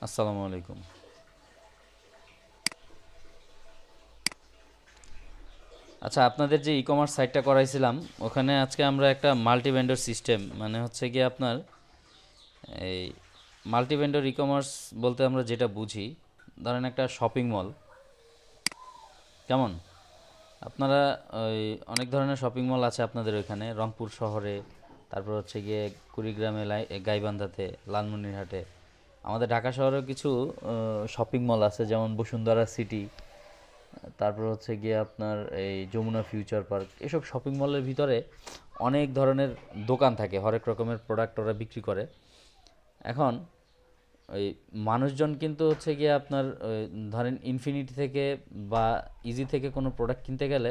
আসসালামু আলাইকুম। আচ্ছা, আপনাদের যে ই কমার্স সাইটটা করাইছিলাম, ওখানে আজকে আমরা একটা মাল্টি ভেন্ডর সিস্টেম, মানে হচ্ছে গিয়ে আপনার এই মাল্টি ভেন্ডর ই কমার্স বলতে আমরা যেটা বুঝি, ধরেন একটা শপিং মল। কেমন? আপনারা ওই অনেক ধরনের শপিং মল আছে আপনাদের ওইখানে, রংপুর শহরে, তারপর হচ্ছে গিয়ে কুড়িগ্রামে, গাইবান্ধাতে, লালমনিরহাটে। আমাদের ঢাকা শহরেও কিছু শপিং মল আছে, যেমন বসুন্ধরা সিটি, তারপর হচ্ছে গিয়ে আপনার এই যমুনা ফিউচার পার্ক। এসব শপিং মলের ভিতরে অনেক ধরনের দোকান থাকে, হরেক রকমের প্রোডাক্ট ওরা বিক্রি করে। এখন ওই মানুষজন কিন্তু হচ্ছে গিয়ে আপনার ধরেন ইনফিনিটি থেকে বা ইজি থেকে কোনো প্রোডাক্ট কিনতে গেলে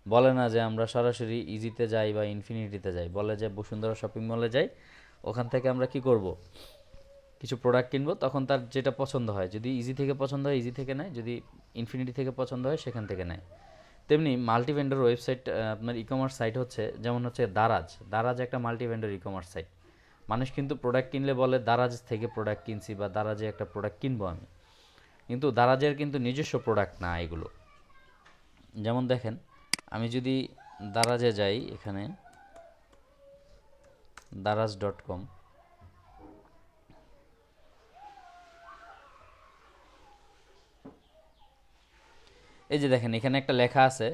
বলে না যে আমরা সরাসরি ইজিতে যাই বা ইনফিনিটিতে যাই, বলে যে বসুন্ধরা শপিং মলে যাই, ওখান থেকে আমরা কি করব, কিছু প্রোডাক্ট কিনবো। তখন তার যেটা পছন্দ হয়, যদি ইজি থেকে পছন্দ হয় ইজি থেকে নেয়, যদি ইনফিনিটি থেকে পছন্দ হয় সেখান থেকে নেয়। তেমনি মাল্টি ভেন্ডর ওয়েবসাইট, আপনার ই কমার্স সাইট হচ্ছে, যেমন হচ্ছে দারাজ। দারাজ একটা multi vendor e commerce site. মানুষ কিন্তু প্রোডাক্ট কিনলে বলে দারাজ থেকে প্রোডাক্ট কিনছি বা দারাজে একটা প্রোডাক্ট কিনবো আমি, কিন্তু দারাজের কিন্তু নিজস্ব প্রোডাক্ট না এগুলো। যেমন দেখেন, আমি যদি দারাজে যাই, এখানে daraz.com, এই যে দেখেন এখানে একটা লেখা আছে,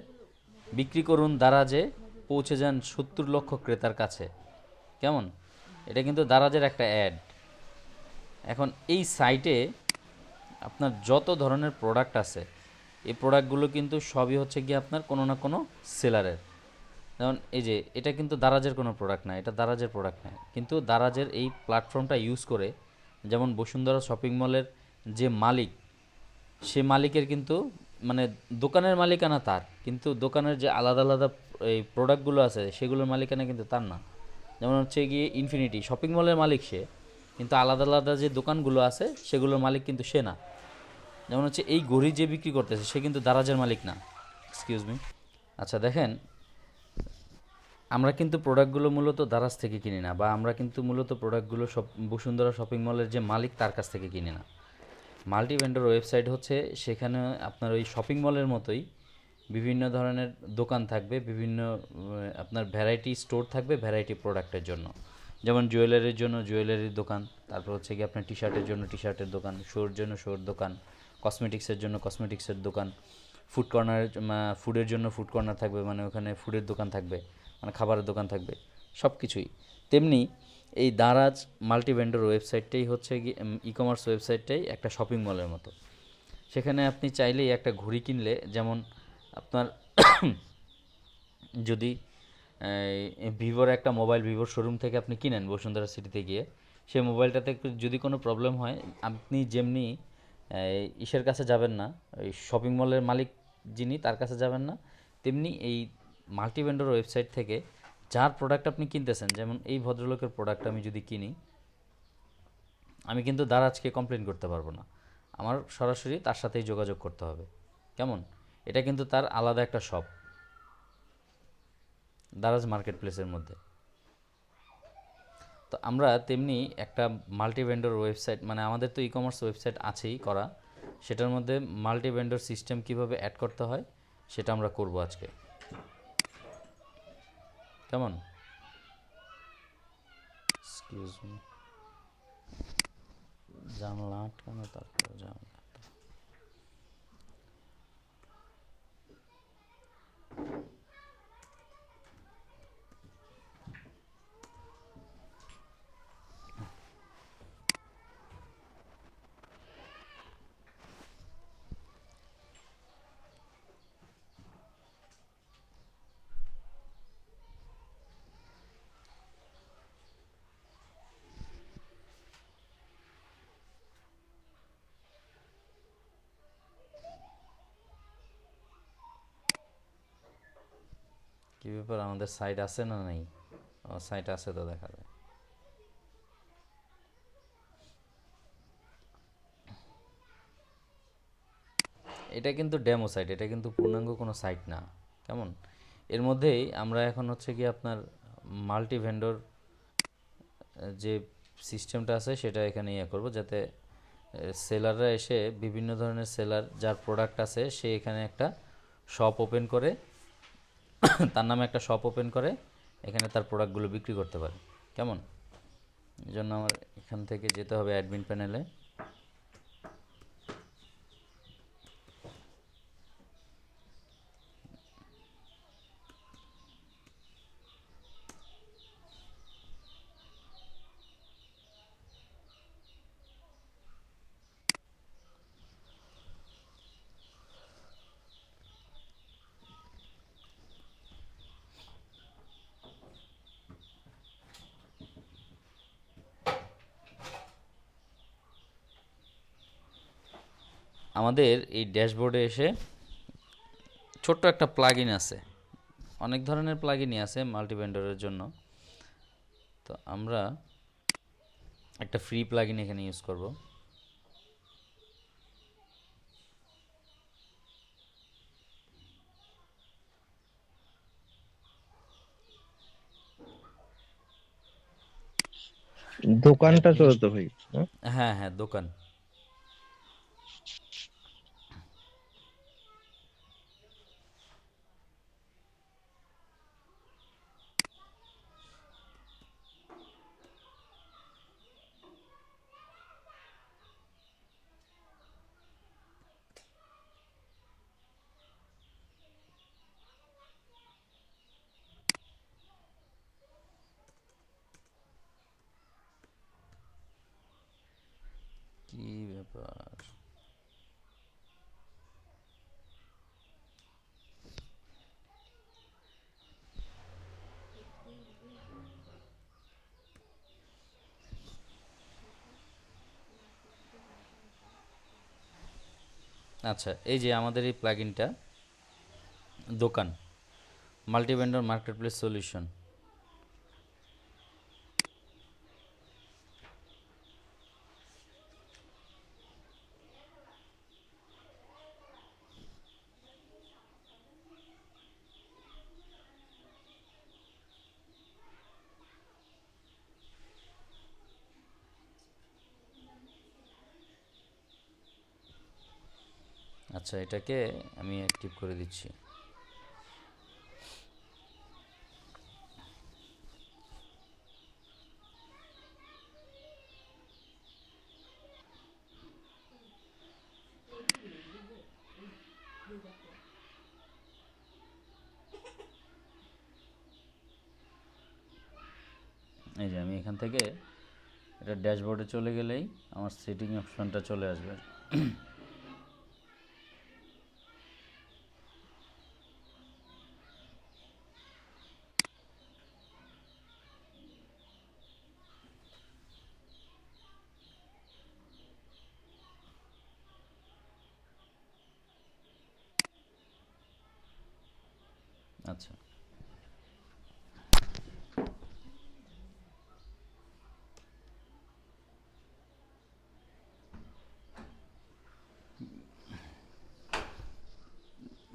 বিক্রি করুন দারাজে, পৌঁছে যান 70 লক্ষ ক্রেতার কাছে। কেমন? এটা কিন্তু দারাজের একটা অ্যাড। এখন এই সাইটে আপনার যত ধরনের প্রোডাক্ট আছে, এই প্রোডাক্টগুলো কিন্তু সবই হচ্ছে গিয়ে আপনার কোনো না কোনো সেলারের। যেমন এই যে এটা কিন্তু দারাজের কোনো প্রোডাক্ট না, এটা দারাজের প্রোডাক্ট নয়, কিন্তু দারাজের এই প্ল্যাটফর্মটা ইউজ করে, যেমন বসুন্ধরা শপিং মলের যে মালিক, সে মালিকের কিন্তু মানে দোকানের মালিকানা তার, কিন্তু দোকানের যে আলাদা আলাদা এই প্রোডাক্টগুলো আছে সেগুলোর মালিকানা কিন্তু তার না। যেমন হচ্ছে গিয়ে ইনফিনিটি শপিং মলের মালিক সে, কিন্তু আলাদা আলাদা যে দোকানগুলো আছে সেগুলোর মালিক কিন্তু সে না। যেমন হচ্ছে এই ঘড়ি যে বিক্রি করতেছে সে কিন্তু দারাজের মালিক না। Excuse me. আচ্ছা দেখেন, আমরা কিন্তু প্রোডাক্টগুলো মূলত দারাজ থেকে কিনি না, বা আমরা কিন্তু মূলত প্রোডাক্টগুলো সব বসুন্ধরা শপিং মলের যে মালিক তার কাছ থেকে কিনি না। মাল্টি ভেন্ডর ওয়েবসাইট হচ্ছে, সেখানে আপনার ওই শপিং মলের মতোই বিভিন্ন ধরনের দোকান থাকবে, বিভিন্ন আপনার ভ্যারাইটি স্টোর থাকবে ভ্যারাইটি প্রোডাক্টের জন্য। যেমন জুয়েলারির জন্য জুয়েলারির দোকান, তারপর হচ্ছে কি আপনার টি শার্টের জন্য টি শার্টের দোকান, শোর জন্য শোর দোকান, কসমেটিক্সের জন্য কসমেটিক্সের দোকান, ফুড কর্নারের ফুডের জন্য ফুড কর্নার থাকবে, মানে ওখানে ফুডের দোকান থাকবে, মানে খাবারের দোকান থাকবে, সব কিছুই। তেমনি এই দারাজ মাল্টি ভেন্ডর ওয়েবসাইটটাই হচ্ছে কি, ই কমার্স ওয়েবসাইটটাই একটা শপিং মলের মতো। সেখানে আপনি চাইলেই একটা ঘড়ি কিনলে, যেমন আপনার যদি ভিভোর একটা মোবাইল ভিভোর শোরুম থেকে আপনি কিনেন বসুন্ধরা সিটিতে গিয়ে, সেই মোবাইলটাতে যদি কোনো প্রবলেম হয়, আপনি যেমনি ইসের কাছে যাবেন না, ওই শপিং মলের মালিক যিনি তার কাছে যাবেন না, তেমনি এই মাল্টি ভেন্ডর ওয়েবসাইট থেকে যার প্রোডাক্ট আপনি কিনতেছেন, যেমন এই ভদ্রলোকের প্রোডাক্ট আমি যদি কিনি, আমি কিন্তু দারাজকে কমপ্লেন করতে পারবো না, আমার সরাসরি তার সাথেই যোগাযোগ করতে হবে। কেমন? এটা কিন্তু তার আলাদা একটা শপ, দারাজ মার্কেট প্লেসের মধ্যে। তো আমরা তেমনি একটা মাল্টি ভেন্ডর ওয়েবসাইট, মানে আমাদের তো ই কমার্স ওয়েবসাইট আছেই করা, সেটার মধ্যে মাল্টি ভেন্ডর সিস্টেম কিভাবে অ্যাড করতে হয় সেটা আমরা করব আজকে। কেমন? এক্সকিউজ মি, জানলা আটকানো, তারপর জানলা। কী ব্যাপার, আমাদের সাইট আছে না নেই? ও, সাইট আছে তো দেখা যায়। এটা কিন্তু ডেমো সাইট, এটা কিন্তু পূর্ণাঙ্গ কোনো সাইট না। কেমন? এর মধ্যেই আমরা এখন হচ্ছে কি আপনার মাল্টি ভেন্ডর যে সিস্টেমটা আছে সেটা এখানে ইয়ে করবো, যাতে সেলাররা এসে বিভিন্ন ধরনের সেলার যার প্রোডাক্ট আছে সে এখানে একটা শপ ওপেন করে তার নামে একটা শপ ওপেন করে এখানে তার প্রোডাক্টগুলো বিক্রি করতে পারে। কেমন? এই জন্য আমার এখান থেকে যেতে হবে অ্যাডমিন প্যানেলে। আমাদের এই ড্যাশবোর্ডে এসে ছোট্ট একটা প্লাগইন আছে, অনেক ধরনের প্লাগইনই আছে মাল্টি ভেন্ডরের জন্য। তো আমরা একটা ফ্রি প্লাগইন এখানে ইউজ করব। দোকানটা চলে তো ভাই, হ্যাঁ? হ্যাঁ হ্যাঁ, দোকান। কি ব্যাপার? আচ্ছা, এই যে আমাদের এই প্লাগইনটা দোকান, মাল্টি ভেন্ডর মার্কেটপ্লেস সলিউশন। আচ্ছা, এটাকে আমি অ্যাক্টিভ করে দিচ্ছি। এই যে আমি এখান থেকে এটা ড্যাশবোর্ডে চলে গেলেই আমার সেটিং অপশনটা চলে আসবে। আচ্ছা,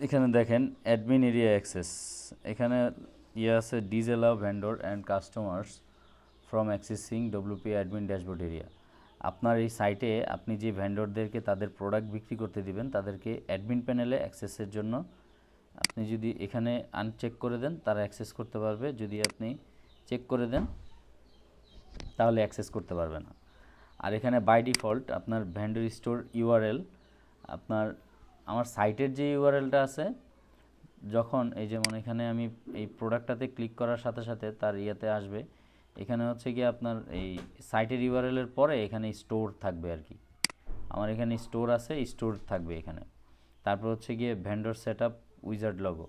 এখানে দেখেন অ্যাডমিন এরিয়া অ্যাক্সেস, এখানে ইয়ে আছে disallow vendor and customers from accessing WP admin dashboard area. আপনার এই সাইটে আপনি যে ভেন্ডরদেরকে তাদের প্রোডাক্ট বিক্রি করতে দিবেন তাদেরকে অ্যাডমিন প্যানেলে অ্যাক্সেসের জন্য আপনি যদি এখানে আনচেক করে দেন তারা অ্যাক্সেস করতে পারবে, যদি আপনি চেক করে দেন তাহলে অ্যাক্সেস করতে পারবে না। আর এখানে বাই ডিফল্ট আপনার ভেন্ডর স্টোর ইউআরএল, আপনার আমার সাইটের যে ইউআরএলটা আছে, যখন এই যেমন এখানে আমি এই প্রোডাক্টটাতে ক্লিক করার সাথে সাথে তার ইয়েতে আসবে, এখানে হচ্ছে গিয়ে আপনার এই সাইটের ইউআরএলের পরে এখানে স্টোর থাকবে আর কি। আমার এখানে স্টোর আছে, স্টোর থাকবে এখানে। তারপর হচ্ছে গিয়ে vendor set up wizard logo,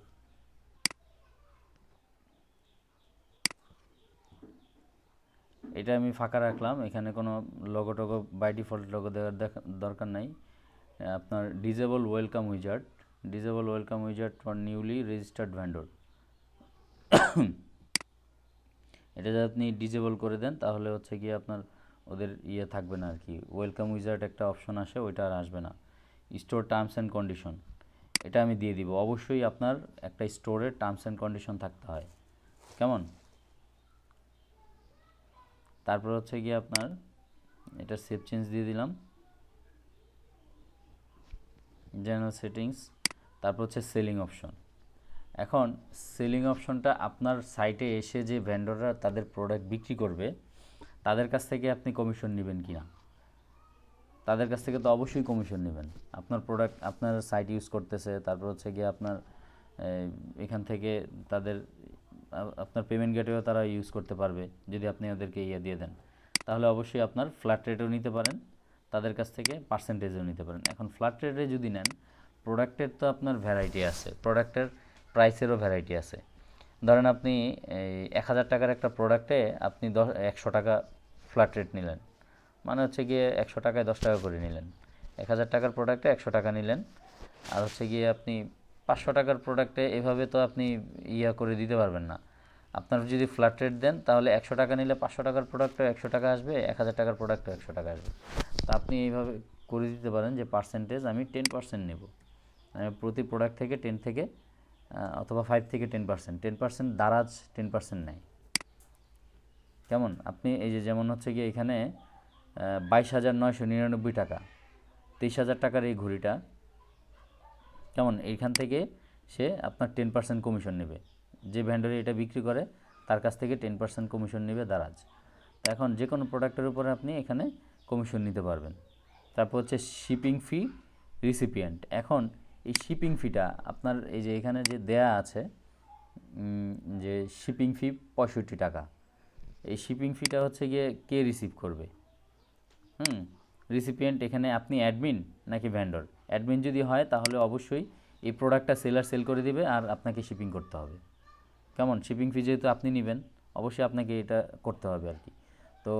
এটা আমি ফাঁকা রাখলাম, এখানে কোনো লোগো টোগো বাই ডিফল্ট লোগো দেওয়ার দরকার নাই। আপনার disable welcome wizard, disable welcome wizard for newly registered vendor, এটা যদি আপনি ডিজেবল করে দেন তাহলে হচ্ছে গিয়ে আপনার ওদের ইয়ে থাকবে না আর কি, ওয়েলকাম উইজার্ড একটা অপশন আসে ওইটা আর আসবে না। স্টোর টার্মস অ্যান্ড কন্ডিশন, এটা আমি দিয়ে দিব। অবশ্যই আপনার একটা স্টোরের টার্মস অ্যান্ড কন্ডিশন থাকতে হয়। কেমন? তারপর হচ্ছে গিয়ে আপনার এটা সেভ চেঞ্জ দিয়ে দিলাম। জেনারেল সেটিংস, তারপর হচ্ছে সেলিং অপশন। এখন সেলিং অপশনটা আপনার সাইটে এসে যে ভেন্ডররা তাদের প্রোডাক্ট বিক্রি করবে তাদের কাছ থেকে আপনি কমিশন নেবেন কি না। তাদের কাছ থেকে তো অবশ্যই কমিশন নেবেন। আপনার প্রোডাক্ট আপনার সাইট ইউজ করতেছে, তারপর হচ্ছে গিয়ে আপনার এখান থেকে তাদের আপনার পেমেন্ট গেটওয়েও তারা ইউজ করতে পারবে। যদি আপনি ওদেরকে ইয়ে দিয়ে দেন তাহলে অবশ্যই আপনার ফ্ল্যাট রেটও নিতে পারেন, তাদের কাছ থেকে পার্সেন্টেজও নিতে পারেন। এখন ফ্ল্যাট রেটে যদি নেন, প্রোডাক্টের তো আপনার ভ্যারাইটি আছে, প্রোডাক্টের প্রাইসেরও ভ্যারাইটি আছে। ধরেন আপনি এই 1000 টাকার একটা প্রোডাক্টে আপনি 100 টাকা ফ্ল্যাট রেট নিলেন, মানে হচ্ছে গিয়ে 100 টাকায় 10 টাকা করে নিলেন। 1000 টাকার প্রোডাক্টে 100 টাকা নিলেন। আর হচ্ছে গিয়ে আপনি 500 টাকার প্রোডাক্টে এভাবে তো আপনি ইয়া করে দিতে পারবেন না। আপনার যদি ফ্ল্যাট রেট দেন তাহলে 100 টাকা নিলে 500 টাকার প্রোডাক্টও 100 টাকা আসবে, 1000 টাকার প্রোডাক্টও 100 টাকা আসবে। তা আপনি এইভাবে করে দিতে পারেন যে পার্সেন্টেজ আমি 10% নেব, আমি প্রতি প্রোডাক্ট থেকে 10 থেকে অথবা 5 থেকে 10%, 10% দারাজ 10% নেয়। কেমন? আপনি এই যে যেমন হচ্ছে গিয়ে এখানে 22,999 টাকা, 23,000 টাকার এই ঘড়িটা, কেমন? এইখান থেকে সে আপনার 10% কমিশন নেবে। যে ভেন্ডরে এটা বিক্রি করে তার কাছ থেকে 10% কমিশন নেবে দারাজ। এখন যে কোনো প্রোডাক্টের উপরে আপনি এখানে কমিশন নিতে পারবেন। তারপর হচ্ছে শিপিং ফি রিসিপিয়েন্ট। এখন এই শিপিং ফিটা আপনার এই যে এখানে যে দেয়া আছে যে শিপিং ফি 65 টাকা, এই শিপিং ফিটা হচ্ছে গিয়ে কে রিসিভ করবে? রিসিপিয়েন্ট এখানে আপনি অ্যাডমিন নাকি ভেন্ডর? অ্যাডমিন যদি হয় তাহলে অবশ্যই এই প্রোডাক্টটা সেলার সেল করে দিবে আর আপনাকে শিপিং করতে হবে। কেমন? শিপিং ফি যেহেতু আপনি নেবেন অবশ্যই আপনাকে এটা করতে হবে আর কি। তো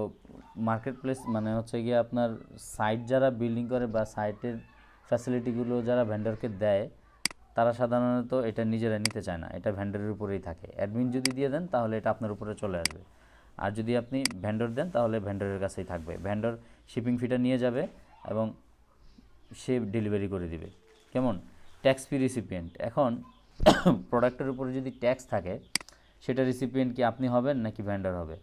মার্কেট প্লেস মানে হচ্ছে গিয়ে আপনার সাইট যারা বিল্ডিং করে বা সাইটের ফ্যাসিলিটিগুলো যারা ভেন্ডরকে দেয় তারা সাধারণত এটা নিজেরা নিতে চায় না, এটা ভেন্ডরের উপরেই থাকে। অ্যাডমিন যদি দিয়ে দেন তাহলে এটা আপনার উপরে চলে আসবে, আর যদি আপনি ভেন্ডর দেন তাহলে ভেন্ডরের কাছেই থাকবে। ভেন্ডর শিপিং ফিটা নিয়ে যাবে এবং সে ডেলিভারি করে দিবে। কেমন? ট্যাক্স ফি রিসিপিয়েন্ট। এখন প্রোডাক্টের উপরে যদি ট্যাক্স থাকে সেটা রিসিপিয়েন্ট কি আপনি হবেন নাকি ভেন্ডর হবে?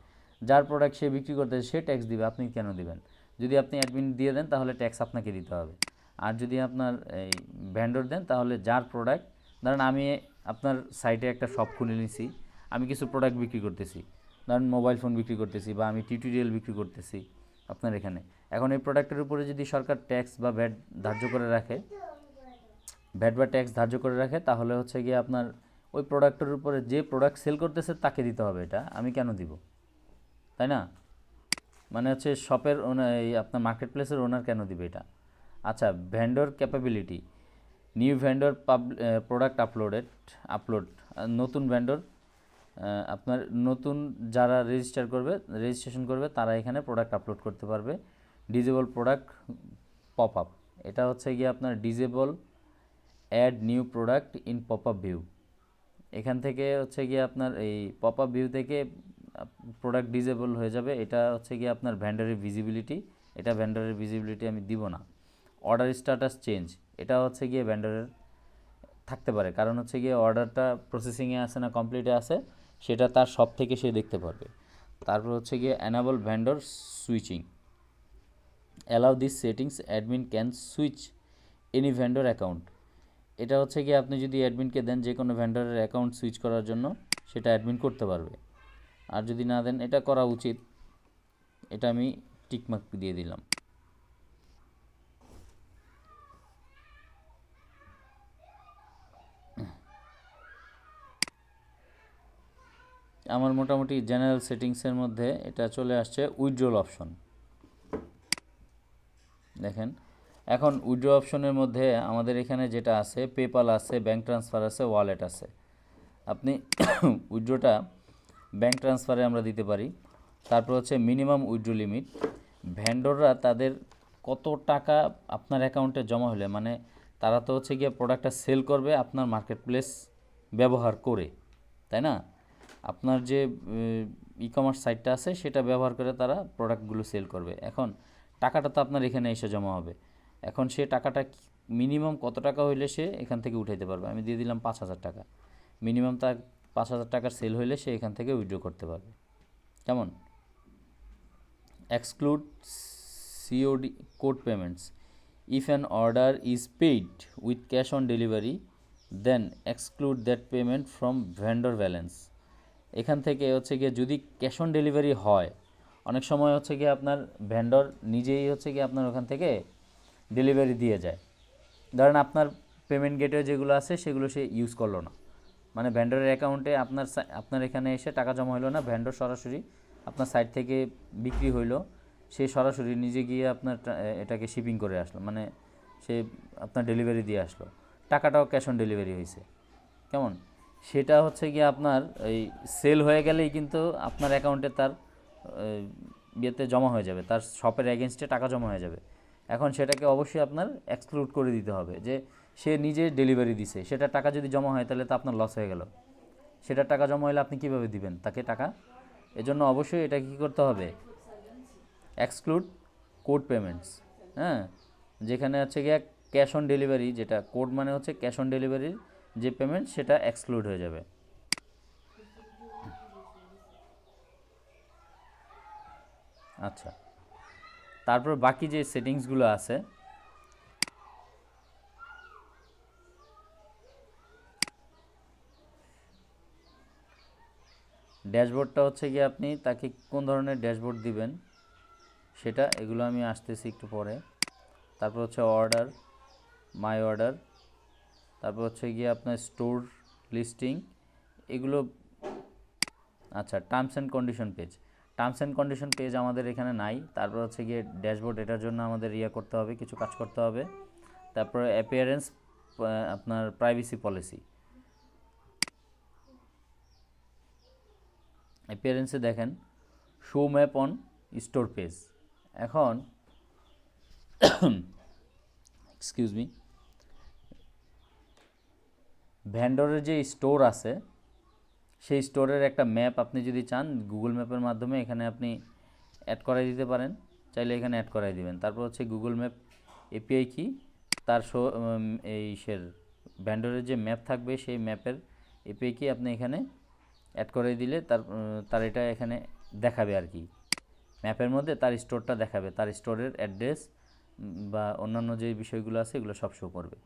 যার প্রোডাক্ট সে বিক্রি করতে সে ট্যাক্স দিবে, আপনি কেন দিবেন? যদি আপনি অ্যাডমিন দিয়ে দেন তাহলে ট্যাক্স আপনাকে দিতে হবে। আর যদি আপনার এই ভেন্ডর দেন তাহলে যার প্রোডাক্ট, ধরেন আমি আপনার সাইটে একটা শপ খুলে নিছি, আমি কিছু প্রোডাক্ট বিক্রি করতেছি, ধরেন মোবাইল ফোন বিক্রি করতেছি বা আমি টিউটোরিয়াল বিক্রি করতেছি আপনার এখানে। এখন এই প্রোডাক্টের উপরে যদি সরকার ট্যাক্স বা ভ্যাট ধার্য করে রাখে, ভ্যাট বা ট্যাক্স ধার্য করে রাখে তাহলে হচ্ছে গিয়ে আপনার ওই প্রোডাক্টের উপরে যে প্রোডাক্ট সেল করতেছে তাকে দিতে হবে, এটা আমি কেন দিব? তাই না? মানে হচ্ছে শপের ওনার এই আপনার মার্কেট প্লেসের ওনার কেন দিবে এটা? আচ্ছা, vendor capability, new vendor product upload, নতুন ভেন্ডর আপনার নতুন যারা রেজিস্ট্রেশন করবে তারা এখানে প্রোডাক্ট আপলোড করতে পারবে। ডিজেবল প্রোডাক্ট পপ আপ, এটা হচ্ছে গিয়ে আপনার disable add new product in pop up view. এখান থেকে হচ্ছে গিয়ে আপনার এই পপ আপ ভিউ থেকে প্রোডাক্ট ডিজেবল হয়ে যাবে। এটা হচ্ছে গিয়ে আপনার ভেন্ডরের ভিজিবিলিটি, এটা ভেন্ডরের ভিজিবিলিটি আমি দিব না। অর্ডার স্ট্যাটাস চেঞ্জ, এটা হচ্ছে গিয়ে ভেন্ডরের থাকতে পারে, কারণ হচ্ছে গিয়ে অর্ডারটা প্রসেসিংয়ে আছে না কমপ্লিটে আছে সেটা তার সব থেকে সে দেখতে পারবে। তারপর হচ্ছে গিয়ে enable vendor switching, allow this settings admin can switch any vendor account. এটা হচ্ছে গিয়ে আপনি যদি অ্যাডমিনকে দেন যে কোনো ভেন্ডরের অ্যাকাউন্ট সুইচ করার জন্য সেটা অ্যাডমিন করতে পারবে। আর যদি না দেন, এটা করা উচিত, এটা আমি টিকমার্ক দিয়ে দিলাম। আমার মোটামুটি জেনারেল সেটিংসের মধ্যে এটা চলে আসছে উইথড্রল অপশন। দেখেন এখন উইথড্র অপশনের মধ্যে আমাদের এখানে যেটা আছে পেপাল আছে, ব্যাঙ্ক ট্রান্সফার আছে, ওয়ালেট আছে। আপনি উইথড্রটা ব্যাঙ্ক ট্রান্সফারে আমরা দিতে পারি। তারপর হচ্ছে মিনিমাম উইথড্র লিমিট, ভেন্ডররা তাদের কত টাকা আপনার অ্যাকাউন্টে জমা হলে, মানে তারা তো হচ্ছে গিয়ে প্রোডাক্টটা সেল করবে আপনার মার্কেট প্লেস ব্যবহার করে, তাই না? আপনার যে ই কমার্স সাইটটা আছে সেটা ব্যবহার করে তারা প্রোডাক্টগুলো সেল করবে। এখন টাকাটা তো আপনার এখানে এসে জমা হবে। এখন সে টাকাটা মিনিমাম কত টাকা হইলে সে এখান থেকে উঠাইতে পারবে? আমি দিয়ে দিলাম 5,000 টাকা। মিনিমাম তার 5,000 টাকার সেল হইলে সে এখান থেকে উইথড্র করতে পারবে। কেমন? Exclude COD code payments, if an order is paid with cash on delivery then exclude that payment from vendor balance. এখান থেকে হচ্ছে গিয়ে যদি ক্যাশ অন ডেলিভারি হয়, অনেক সময় হচ্ছে গিয়ে আপনার ভেন্ডর নিজেই হচ্ছে গিয়ে আপনার ওখান থেকে ডেলিভারি দিয়ে যায়। ধরেন আপনার পেমেন্ট গেটওয়ে যেগুলো আছে সেগুলো সে ইউজ করলো না, মানে ভেন্ডরের অ্যাকাউন্টে আপনার এখানে এসে টাকা জমা হলো না, ভেন্ডর সরাসরি আপনার সাইট থেকে বিক্রি হইলো, সে সরাসরি নিজে গিয়ে আপনার এটাকে শিপিং করে আসলো, মানে সে আপনার ডেলিভারি দিয়ে আসলো, টাকাটাও ক্যাশ অন ডেলিভারি হয়েছে। কেমন? সেটা হচ্ছে গিয়ে আপনার এই সেল হয়ে গেলেই কিন্তু আপনার অ্যাকাউন্টে তার ইয়েতে জমা হয়ে যাবে, তার শপের এগেনস্টে টাকা জমা হয়ে যাবে। এখন সেটাকে অবশ্যই আপনার এক্সক্লুড করে দিতে হবে যে সে নিজে ডেলিভারি দিছে, সেটা টাকা যদি জমা হয় তাহলে তো আপনার লস হয়ে গেল। সেটার টাকা জমা হলে আপনি কীভাবে দিবেন তাকে টাকা? এজন্য অবশ্যই এটা কী করতে হবে, এক্সক্লুড কোড পেমেন্টস। হ্যাঁ, যেখানে হচ্ছে গিয়ে ক্যাশ অন ডেলিভারি, যেটা কোড মানে হচ্ছে ক্যাশ অন ডেলিভারির যে পেমেন্ট, সেটা এক্সক্লুড হয়ে যাবে। আচ্ছা, তারপর বাকি যে সেটিংসগুলো আছে, ড্যাশবোর্ডটা হচ্ছে গিয়ে আপনি তাকে কোন ধরনের ড্যাশবোর্ড দিবেন সেটা, এগুলো আমি আসতেছি একটু পরে। তারপর হচ্ছে অর্ডার, মাই অর্ডার, তারপর হচ্ছে গিয়ে আপনার স্টোর লিস্টিং, এগুলো। আচ্ছা, terms and condition page, terms and condition page আমাদের এখানে নাই। তারপর হচ্ছে গিয়ে ড্যাশবোর্ড, এটার জন্য আমাদের করতে হবে, কিছু কাজ করতে হবে। তারপরে অ্যাপিয়ারেন্স, আপনার প্রাইভেসি পলিসি। অ্যাপিয়ারেন্সে দেখেন show map on store page. এখন এক্সকিউজ মি, ভ্যান্ডরের যে স্টোর আছে সেই স্টোরের একটা ম্যাপ আপনি যদি চান গুগল ম্যাপের মাধ্যমে এখানে আপনি অ্যাড করাই দিতে পারেন, চাইলে এখানে অ্যাড করাই দিবেন। তারপর হচ্ছে গুগল ম্যাপ এপিআই কি, তার ভ্যান্ডরের যে ম্যাপ থাকবে সেই ম্যাপের এপিআই কি আপনি এখানে অ্যাড করে দিলে তার এটা এখানে দেখাবে আর কি, ম্যাপের মধ্যে তার স্টোরটা দেখাবে, তার স্টোরের অ্যাড্রেস বা অন্যান্য যে বিষয়গুলো আছে এগুলো সব শো করবে।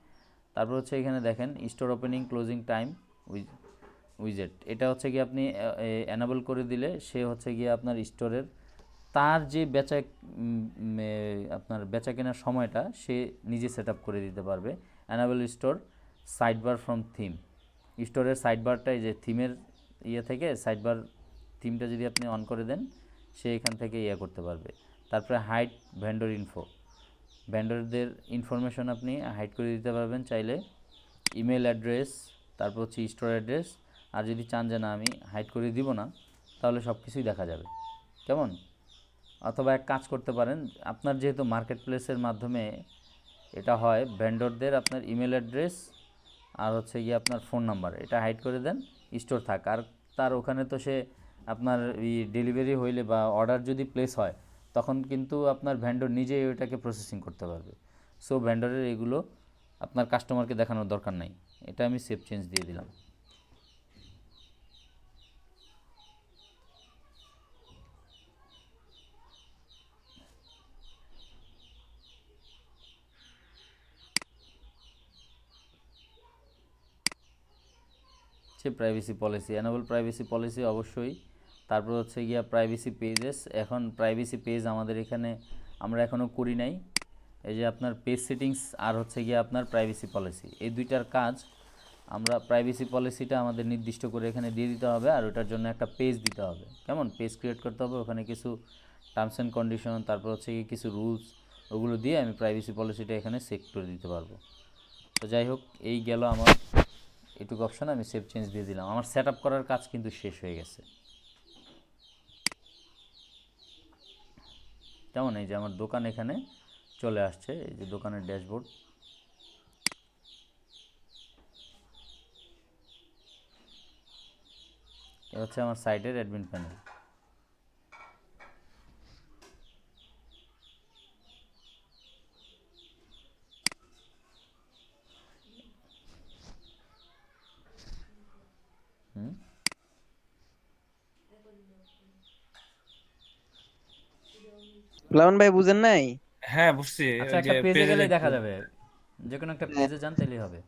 তারপর হচ্ছে এখানে দেখেন স্টোর ওপেনিং ক্লোজিং টাইম উইজেট, এটা হচ্ছে গিয়ে আপনি অ্যানাবল করে দিলে সে হচ্ছে গিয়ে আপনার স্টোরের তার যে আপনার বেচা কেনার সময়টা সে নিজে সেট আপ করে দিতে পারবে। Enable store sidebar from theme, স্টোরের সাইডবারটা এই যে থিমের থেকে সাইডবার থিমটা যদি আপনি অন করে দেন সে এখান থেকে করতে পারবে। তারপরে হাইড ভেন্ডর ইনফো, ভেন্ডরদের ইনফরমেশন আপনি হাইড করে দিতে পারবেন চাইলে, ইমেল অ্যাড্রেস, তারপর হচ্ছে স্টোর অ্যাড্রেস। আর যদি চান যে না আমি হাইড করে দিব না, তাহলে সব কিছুই দেখা যাবে। কেমন? অথবা এক কাজ করতে পারেন, আপনার যেহেতু মার্কেট প্লেসের মাধ্যমে এটা হয়, ভেন্ডরদের আপনার ইমেল অ্যাড্রেস আর হচ্ছে গিয়ে আপনার ফোন নাম্বার এটা হাইড করে দেন, স্টোর থাক। আর তার ওখানে তো সে আপনার ডেলিভারি হইলে বা অর্ডার যদি প্লেস হয় তখন কিন্তু আপনার ভেন্ডর নিজেই ওইটাকে প্রসেসিং করতে পারবে। সো ভেন্ডরের এগুলো আপনার কাস্টমারকে দেখানোর দরকার নাই। এটা আমি সেভ চেঞ্জ দিয়ে দিলাম। সে privacy policy, enable privacy policy অবশ্যই। তারপর হচ্ছে গিয়া প্রাইভেসি পেজেস, এখন প্রাইভেসি পেজ আমাদের এখানে আমরা এখনও করি নাই। এই যে আপনার পেজ সেটিংস আর হচ্ছে গিয়ে আপনার প্রাইভেসি পলিসি, এই দুইটার কাজ আমরা, প্রাইভেসি পলিসিটা আমাদের নির্দিষ্ট করে এখানে দিয়ে দিতে হবে, আর ওটার জন্য একটা পেজ দিতে হবে। কেমন? পেজ ক্রিয়েট করতে হবে, ওখানে কিছু টার্মস অ্যান্ড কন্ডিশন, তারপর হচ্ছে গিয়ে কিছু রুলস, ওগুলো দিয়ে আমি প্রাইভেসি পলিসিটা এখানে সেট করে দিতে পারবো। তো যাই হোক, এই গেল আমার এটুকু অপশান, আমি সেভ চেঞ্জ দিয়ে দিলাম। আমার সেট আপ করার কাজ কিন্তু শেষ হয়ে গেছে। কেমন? এই যে আমার দোকান এখানে চলে আসছে, এই যে দোকানের ড্যাশবোর্ড। এ হচ্ছে আমার সাইটের অ্যাডমিন প্যানেল। লালন ভাই বুঝেন নাই? হ্যাঁ বুঝছি, আচ্ছা, ওই যে একটা পেজে পেজে গেলেই দেখবো। দেখা যাবে, যে কোনো একটা পেজে যান তাইলেই হবে।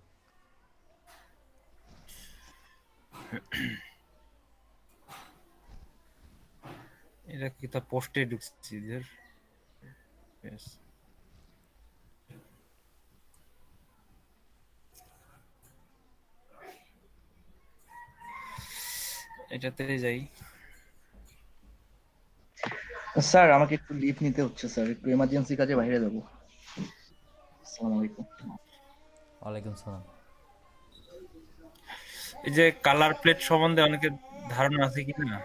এটা কি তা পোস্টে ঢুকছি ধর। Yes. এটাতে যাই। স্যার আমাকে একটু লিভ নিতে হচ্ছে স্যার, একটু এমার্জেন্সি কাজে বাইরে যাবো। আসসালামু আলাইকুম। ওয়ালাইকুম সালাম। এই যে কালার প্লেট সম্বন্ধে অনেকের ধারণা আছে কিনা,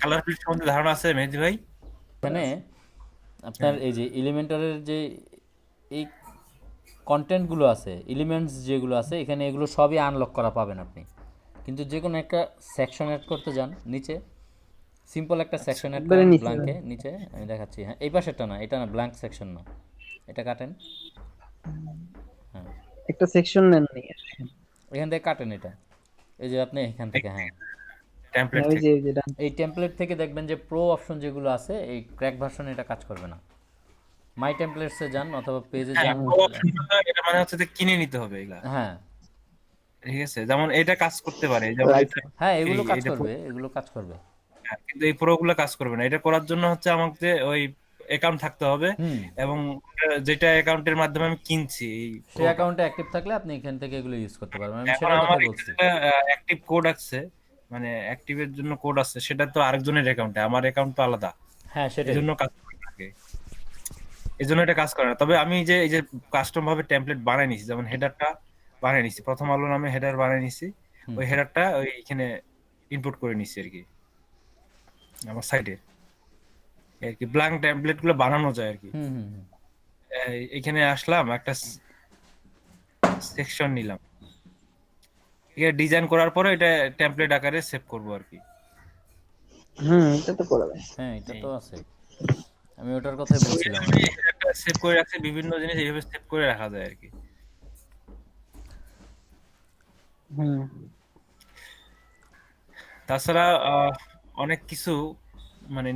কালার প্লেট সম্বন্ধে ধারণা আছে মেহেদী ভাই? এখানে আপনার হ্যাঁ এই যে এলিমেন্টারের যে এই কন্টেন্টগুলো আছে, এলিমেন্টস যেগুলো আছে এখানে, এগুলো সবই আনলক করা পাবেন আপনি। কিন্তু যে কোনো একটা সেকশন অ্যাড করতে যান নিচে, সিম্পল একটা আচ্ছা সেকশন অ্যাড একবারে করেন নিচে ব্ল্যাঙ্কে, নিচে আমি দেখাচ্ছি। হ্যাঁ, এই পাশেরটা না, এটা না, ব্ল্যাঙ্ক সেকশন না, এটা কাটেন। হ্যাঁ, একটা সেকশন নেন নি। এখান থেকে কাটেন এটা, এই যে আপনি এখান থেকে, হ্যাঁ, টেমপ্লেট ওই থেকে। যে ওই যে এই টেমপ্লেট থেকে দেখবেন যে প্রো অপশন যেগুলো আছে, এই ক্র্যাক ভার্সনে এটা কাজ করবে না। মাই টেমপ্লেটসে যান অথবা পেজে হ্যাঁ যান। pro option টা, এটা মানে হচ্ছে যে কিনে নিতে হবে এগুলা, হ্যাঁ ঠিক আছে? যেমন এটা কাজ করতে পারে, যেমন রাইট। এটা হ্যাঁ, এগুলো কাজ এইটা করবে, এগুলো কাজ করবে। হ্যাঁ, কিন্তু এই প্রো গুলো কাজ করবে না। এটা করার জন্য হচ্ছে আমাকে ওই অ্যাকাউন্ট থাকতে হবে, হুম, এবং যেটা অ্যাকাউন্টের মাধ্যমে আমি কিনছি এই সে প্রোটা। অ্যাকাউন্টে অ্যাক্টিভ থাকলে আপনি এখান থেকে এগুলো ইউজ করতে পারবেন, আমি এখন সেটার আমার কথাই এখানে বলছি। একটা অ্যাক্টিভ কোড আছে, মানে অ্যাক্টিভের জন্য কোড আছে, সেটা তো আরেকজনের অ্যাকাউন্টে, আমার অ্যাকাউন্ট তো আলাদা। হ্যাঁ, এই সেটাই। জন্য কাজ করে না আগে। এই জন্য এটা কাজ করে না। তবে আমি যে এই যে কাস্টম ভাবে টেমপ্লেট বানাই নিছি, যেমন হেডারটা বানাই নিছি, প্রথম আলো নামে হেডার বানাই নিছি। হুম, ওই হেডারটা ওই এখানে ইনপুট করে নিছি আর কি, আমার সাইডে আর কি। ব্ল্যাঙ্ক টেমপ্লেট গুলো বানানো যায় আর কি। হুম, হুম, হুম। এখানে আসলাম, একটা সেকশন নিলাম, এটা ডিজাইন করার পরে এটা টেমপ্লেট আকারে সেভ করব আর কি। এটা তো করে দেয়। হ্যাঁ, এটা এই তো আছে, আমি ওটার কথাই বলছিলাম আর আমি কি। একটা সেভ করে রাখছি, বিভিন্ন জিনিস এইভাবে সেভ করে রাখা যায় আর কি। হুম তাছাড়া অনেক কিছু মানে